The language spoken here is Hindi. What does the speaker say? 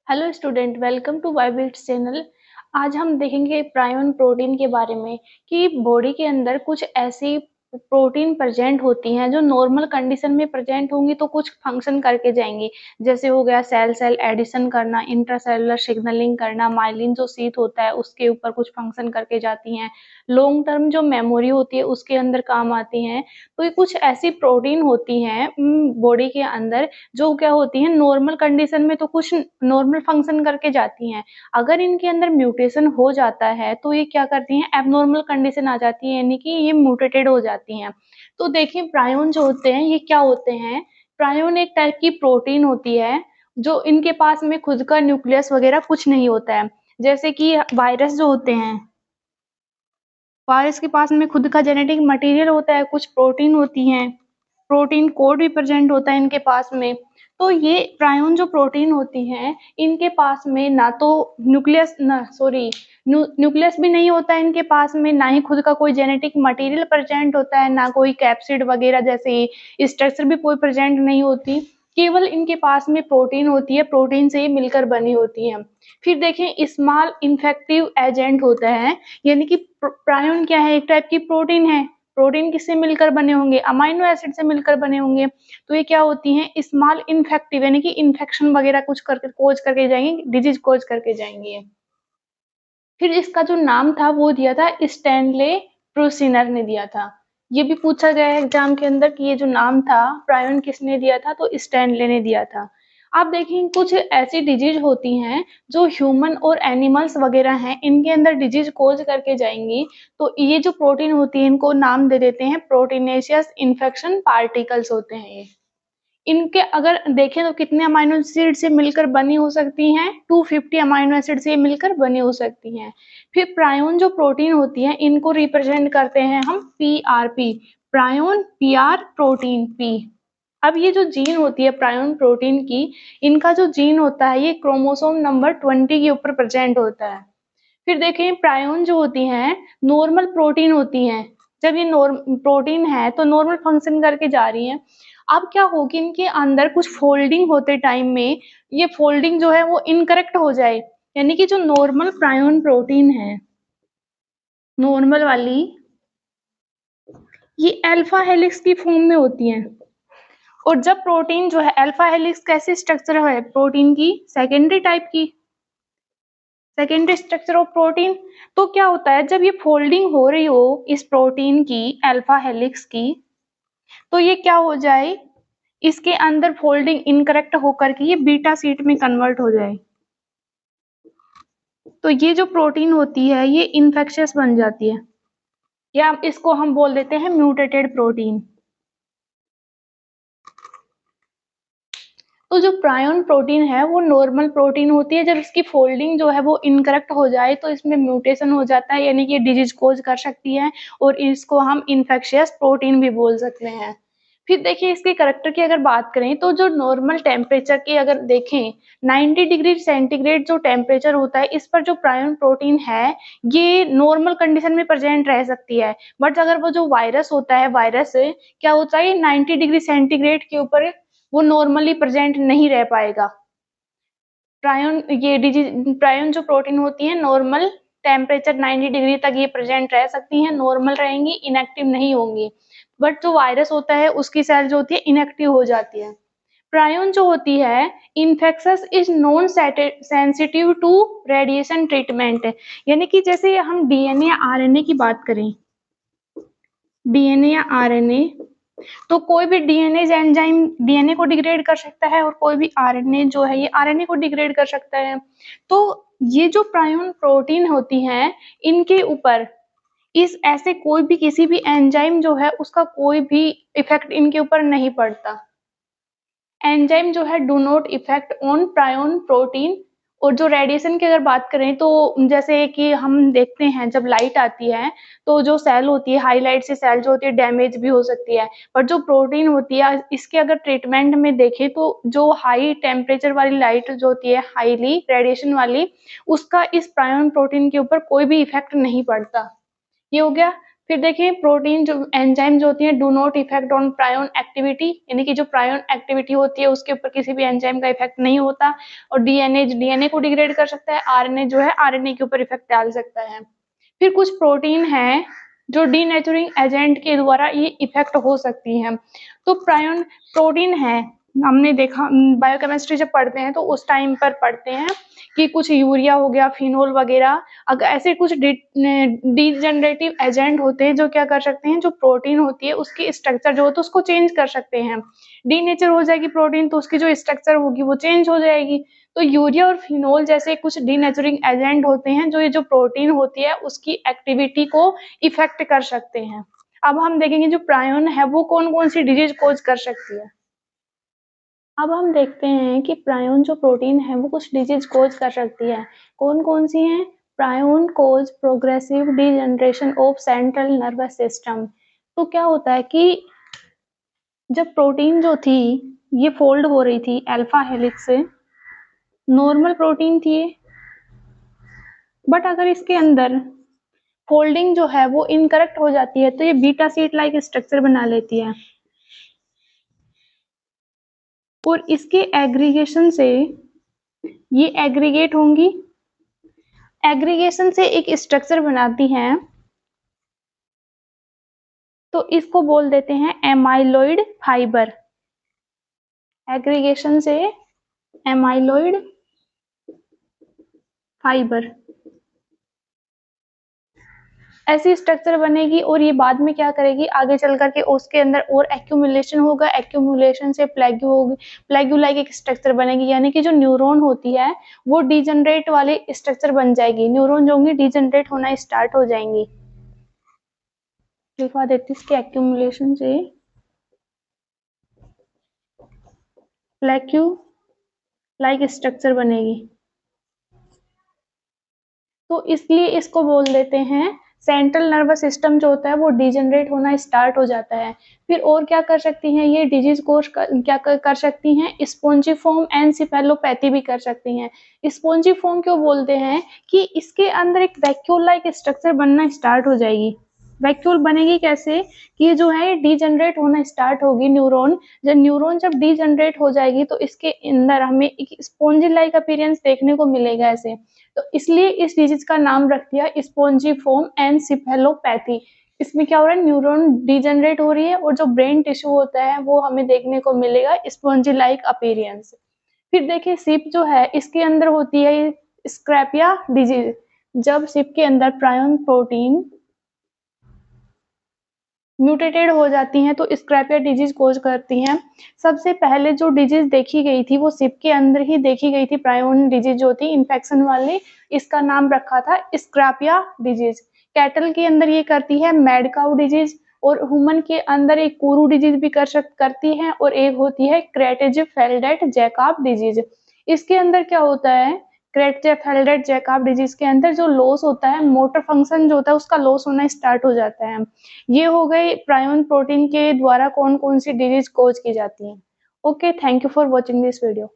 Hello student, welcome to Vibits channel. आज हम देखेंगे प्रायोन प्रोटीन के बारे में कि बॉडी के अंदर कुछ ऐसी प्रोटीन प्रेजेंट होती हैं जो नॉर्मल कंडीशन में प्रेजेंट होंगी तो कुछ फंक्शन करके जाएंगी। जैसे हो गया सेल सेल एडिशन करना, इंट्रासेलुलर सिग्नलिंग करना, माइलिन जो शीथ होता है उसके ऊपर कुछ फंक्शन करके जाती हैं। लॉन्ग टर्म जो मेमोरी होती है उसके अंदर काम आती हैं। तो ये कुछ ऐसी प्रोटीन होती हैं बॉडी के अंदर जो क्या होती हैं नॉर्मल कंडीशन में तो कुछ नॉर्मल फंक्शन करके जाती हैं। अगर इनके अंदर म्यूटेशन हो जाता है तो ये क्या करती हैं, एबनॉर्मल कंडीशन आ जाती है, यानी कि ये म्यूटेटेड हो जाती हैं। तो देखिए प्रायोन जो होते हैं ये क्या होते हैं। प्रायोन एक टाइप की प्रोटीन होती है जो इनके पास में खुद का न्यूक्लियस वगैरह कुछ नहीं होता है। जैसे कि वायरस जो होते हैं, वायरस के पास में खुद का जेनेटिक मटेरियल होता है, कुछ प्रोटीन होती हैं, प्रोटीन कोड भी प्रेजेंट होता है इनके पास में। तो ये प्रायोन जो प्रोटीन होती हैं इनके पास में ना तो न्यूक्लियस ना सॉरी न्यूक्लियस भी नहीं होता है इनके पास में, ना ही खुद का कोई जेनेटिक मटेरियल प्रेजेंट होता है, ना कोई कैप्सिड वगैरह जैसे स्ट्रक्चर भी कोई प्रेजेंट नहीं होती। केवल इनके पास में प्रोटीन होती है, प्रोटीन से ही मिलकर बनी होती है। फिर देखें स्मॉल इन्फेक्टिव एजेंट होता है, यानी कि प्रायोन क्या है, एक टाइप की प्रोटीन है। प्रोटीन किससे मिलकर बने होंगे, अमाइनो एसिड से मिलकर बने होंगे। तो ये क्या होती हैं, स्मॉल इन्फेक्टिव, यानी कि इन्फेक्शन वगैरह कुछ करके कोज करके जाएंगे, डिजीज कोज करके जाएंगे। फिर इसका जो नाम था वो दिया था स्टैनले प्रोसिनर ने दिया था। ये भी पूछा गया है एग्जाम के अंदर कि ये जो नाम था प्रायोन किसने दिया था, तो स्टैनले ने दिया था। आप देखें कुछ ऐसी डिजीज होती हैं जो ह्यूमन और एनिमल्स वगैरह हैं इनके अंदर डिजीज कोज करके जाएंगी। तो ये जो प्रोटीन होती है इनको नाम दे देते हैं प्रोटीनेशियस इन्फेक्शन पार्टिकल्स होते हैं ये। इनके अगर देखें तो कितने अमाइनो एसिड से मिलकर बनी हो सकती हैं, 250 अमाइनो एसिड से मिलकर बनी हो सकती हैं। फिर प्रायोन जो प्रोटीन होती है इनको रिप्रेजेंट करते हैं हम PRP, prion PR protein P. अब ये जो जीन होती है प्रायोन प्रोटीन की, इनका जो जीन होता है ये क्रोमोसोम नंबर 20 के ऊपर प्रेजेंट होता है। फिर देखें प्रायोन जो होती हैं नॉर्मल प्रोटीन होती हैं। जब ये प्रोटीन है तो नॉर्मल फंक्शन करके जा रही हैं। अब क्या होगी, इनके अंदर कुछ फोल्डिंग होते टाइम में ये फोल्डिंग जो है वो इनकरेक्ट हो जाए, यानी कि जो नॉर्मल प्रायोन प्रोटीन है, नॉर्मल वाली, ये अल्फा हेलिक्स की फॉर्म में होती है। और जब प्रोटीन जो है अल्फा हेलिक्स कैसे स्ट्रक्चर है प्रोटीन की, सेकेंडरी टाइप की, सेकेंडरी स्ट्रक्चर ऑफ प्रोटीन। तो क्या होता है जब ये फोल्डिंग हो रही हो इस प्रोटीन की अल्फा हेलिक्स की, तो ये क्या हो जाए, इसके अंदर फोल्डिंग इनकरेक्ट होकर के ये बीटा शीट में कन्वर्ट हो जाए। तो ये जो प्रोटीन होती है ये इन्फेक्शियस बन जाती है, या इसको हम बोल देते हैं म्यूटेटेड प्रोटीन। तो जो प्रायोन प्रोटीन है वो नॉर्मल प्रोटीन होती है, जब इसकी फोल्डिंग जो है वो इनकरेक्ट हो जाए तो इसमें म्यूटेशन हो जाता है, यानी कि डिजीज कोज कर सकती है और इसको हम इन्फेक्शियस प्रोटीन भी बोल सकते हैं। फिर देखिए इसके करेक्टर की अगर बात करें तो जो नॉर्मल टेम्परेचर की अगर देखें 90 डिग्री सेंटीग्रेड जो टेम्परेचर होता है इस पर जो प्रायोन प्रोटीन है ये नॉर्मल कंडीशन में प्रेजेंट रह सकती है। बट अगर वो जो वायरस होता है, वायरस क्या होता है 90 डिग्री सेंटीग्रेड के ऊपर वो नॉर्मली प्रेजेंट नहीं रह पाएगा। प्रायोन जो प्रोटीन होती है नॉर्मल टेम्परेचर 90 डिग्री तक ये प्रेजेंट रह सकती हैं, नॉर्मल रहेंगी, इनएक्टिव नहीं होंगी। बट जो वायरस होता है उसकी सेल जो होती है इनएक्टिव हो जाती है। प्रायोन जो होती है infectious is non sensitive to radiation treatment, यानी कि जैसे हम डीएनए या आरएनए की बात करें, डीएनए या आरएनए, तो कोई भी डीएनए एंजाइम डीएनए को डिग्रेड कर सकता है और कोई भी आरएनए जो है ये आरएनए को डिग्रेड कर सकता है। तो ये जो प्रायोन प्रोटीन होती हैं इनके ऊपर इस ऐसे कोई भी किसी भी एंजाइम जो है उसका कोई भी इफेक्ट इनके ऊपर नहीं पड़ता। एंजाइम जो है do not effect on prion protein. और जो रेडिएशन की अगर बात करें तो जैसे कि हम देखते हैं जब लाइट आती है तो जो सेल होती है हाईलाइट से सेल जो होती है डैमेज भी हो सकती है। पर जो प्रोटीन होती है इसके अगर ट्रीटमेंट में देखें तो जो हाई टेम्परेचर वाली लाइट जो होती है हाईली रेडिएशन वाली, उसका इस प्रायोन प्रोटीन के ऊपर कोई भी इफेक्ट नहीं पड़ता। ये हो गया फिर देखिए प्रोटीन जो एंजाइम जो होती है do not effect on prion activity, यानी कि जो प्रायोन एक्टिविटी होती है उसके ऊपर किसी भी एंजाइम का इफेक्ट नहीं होता। और डीएनए को डिग्रेड कर सकता है, आरएनए जो है आरएनए के ऊपर इफेक्ट डाल सकता है। फिर कुछ प्रोटीन है जो डीनेचुरिंग एजेंट के द्वारा ये इफेक्ट हो सकती हैं। तो प्रायोन प्रोटीन है, हमने देखा बायोकेमिस्ट्री जब पढ़ते हैं तो उस टाइम पर पढ़ते हैं कि कुछ यूरिया हो गया, फिनोल वगैरह, अगर ऐसे कुछ डीजनरेटिव एजेंट होते हैं जो क्या कर सकते हैं, जो प्रोटीन होती है उसकी स्ट्रक्चर जो होता है उसको चेंज कर सकते हैं। डीनेचर हो जाएगी प्रोटीन तो उसकी जो स्ट्रक्चर होगी वो चेंज हो जाएगी। तो यूरिया और फिनोल जैसे कुछ डीनेचरिंग एजेंट होते हैं जो ये जो प्रोटीन होती है उसकी एक्टिविटी को इफेक्ट कर सकते हैं। अब हम देखेंगे जो प्रायोन है वो कौन कौन सी डिजीज कोज कर सकती है। अब हम देखते हैं कि प्रायोन जो प्रोटीन है वो कुछ डिजीज कोज कर सकती है। कौन कौन सी हैं? Prion cause progressive degeneration of central nervous system. तो क्या होता है कि जब प्रोटीन जो थी ये फोल्ड हो रही थी अल्फा हेलिक्स से, नॉर्मल प्रोटीन थी ये, बट अगर इसके अंदर फोल्डिंग जो है वो इनकरेक्ट हो जाती है तो ये बीटा सीट लाइक स्ट्रक्चर बना लेती है और इसके एग्रीगेशन से ये एग्रीगेट होंगी, एग्रीगेशन से एक स्ट्रक्चर बनाती हैं तो इसको बोल देते हैं एमाइलोइड फाइबर। एग्रीगेशन से एमाइलोइड फाइबर ऐसी स्ट्रक्चर बनेगी और ये बाद में क्या करेगी, आगे चल करके उसके अंदर और एक्यूमुलेशन होगा, एक्यूमुलेशन से प्लेग्यू होगी, प्लेग्यू लाइक एक स्ट्रक्चर बनेगी, यानी कि जो न्यूरॉन होती है वो डिजनरेट वाले स्ट्रक्चर बन जाएगी, न्यूरॉन जो होंगी डिजनरेट होना स्टार्ट हो जाएंगी। लिखवा देती इसके एक्यूमुलेशन से प्लेग्यू लाइक स्ट्रक्चर बनेगी, तो इसलिए इसको बोल देते हैं सेंट्रल नर्वस सिस्टम जो होता है वो डिजनरेट होना स्टार्ट हो जाता है। फिर और क्या कर सकती हैं ये डिजीज कोर्स क्या कर सकती हैं, स्पोंजिफॉर्म एनसेफेलोपैथी भी कर सकती हैं। स्पोंजिफॉर्म क्यों बोलते हैं कि इसके अंदर एक वैक्यूल लाइक स्ट्रक्चर बनना स्टार्ट हो जाएगी। वैक्यूल बनेगी कैसे कि ये जो है डिजनरेट होना स्टार्ट होगी न्यूरॉन, जब डिजनरेट हो जाएगी तो इसके अंदर हमें एक स्पोंजी लाइक अपीयरेंस देखने को मिलेगा ऐसे, तो इसलिए इस डिजीज का नाम रख दिया स्पोंजिफॉर्म एनसेफेलोपैथी। इसमें क्या हो रहा है, न्यूरॉन डिजनरेट हो रही है और जो ब्रेन टिश्यू होता है वो हमें देखने को मिलेगा स्पोंजी लाइक अपीयरेंस। फिर देखिए सिप जो है इसके अंदर होती है स्क्रैपिया डिजीज। जब सिप के अंदर प्रायोन प्रोटीन म्यूटेटेड हो जाती हैं तो स्क्रैपिया डिजीज कोज करती हैं। सबसे पहले जो डिजीज देखी गई थी वो सिप के अंदर ही देखी गई थी, प्रायोन डिजीज जो थी इन्फेक्शन वाली, इसका नाम रखा था स्क्रैपिया डिजीज। कैटल के अंदर ये करती है मैड काउ डिजीज और ह्यूमन के अंदर एक कोरू डिजीज भी करती है और एक होती है क्रेटजेफेल्डेट जैकब डिजीज। इसके अंदर क्या होता है, क्रेटजेफेल्डेट जैकब डिजीज के अंदर जो लॉस होता है, मोटर फंक्शन जो होता है उसका लॉस होना स्टार्ट हो जाता है। ये हो गए प्रायोन प्रोटीन के द्वारा कौन कौन सी डिजीज कोज की जाती हैं। Okay, thank you for watching this video.